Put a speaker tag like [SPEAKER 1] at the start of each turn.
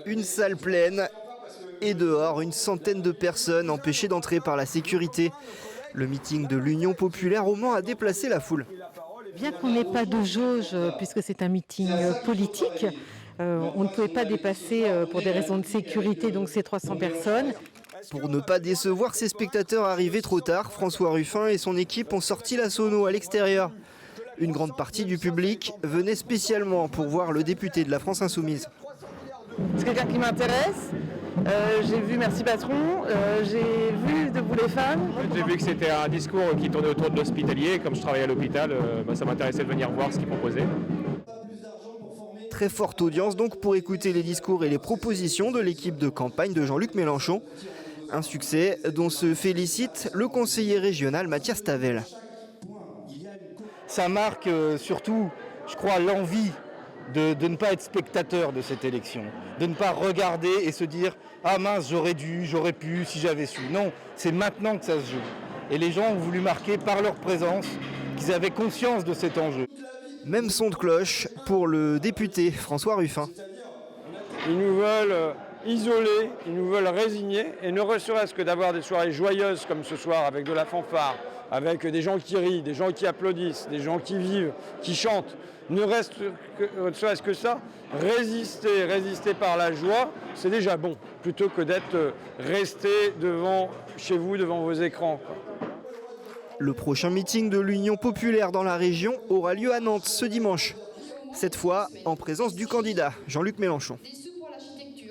[SPEAKER 1] Une salle pleine et dehors, une centaine de personnes empêchées d'entrer par la sécurité. Le meeting de l'Union populaire au Mans a déplacé la foule.
[SPEAKER 2] Bien qu'on n'ait pas de jauge, puisque c'est un meeting politique, on ne pouvait pas dépasser, pour des raisons de sécurité, donc ces 300 personnes.
[SPEAKER 1] Pour ne pas décevoir ses spectateurs arrivés trop tard, François Ruffin et son équipe ont sorti la sono à l'extérieur. Une grande partie du public venait spécialement pour voir le député de la France Insoumise.
[SPEAKER 3] C'est quelqu'un qui m'intéresse. J'ai vu Merci Patron, j'ai vu Debout les femmes.
[SPEAKER 4] J'ai vu que c'était un discours qui tournait autour de l'hospitalier. Comme je travaille à l'hôpital, ça m'intéressait de venir voir ce qu'il proposait.
[SPEAKER 1] Très forte audience donc pour écouter les discours et les propositions de l'équipe de campagne de Jean-Luc Mélenchon. Un succès dont se félicite le conseiller régional Mathias Tavel.
[SPEAKER 5] Ça marque surtout, je crois, l'envie de ne pas être spectateur de cette élection, de ne pas regarder et se dire « Ah mince, j'aurais dû, j'aurais pu, si j'avais su ». Non, c'est maintenant que ça se joue. Et les gens ont voulu marquer par leur présence qu'ils avaient conscience de cet enjeu.
[SPEAKER 1] Même son de cloche pour le député François Ruffin.
[SPEAKER 6] Ils nous veulent isolés, ils nous veulent résignés, et ne serait-ce que d'avoir des soirées joyeuses comme ce soir avec de la fanfare, avec des gens qui rient, des gens qui applaudissent, des gens qui vivent, qui chantent. Ne serait-ce que ça, résister par la joie, c'est déjà bon, plutôt que d'être resté chez vous, devant vos écrans.
[SPEAKER 1] Le prochain meeting de l'Union populaire dans la région aura lieu à Nantes ce dimanche. Cette fois, en présence du candidat Jean-Luc Mélenchon.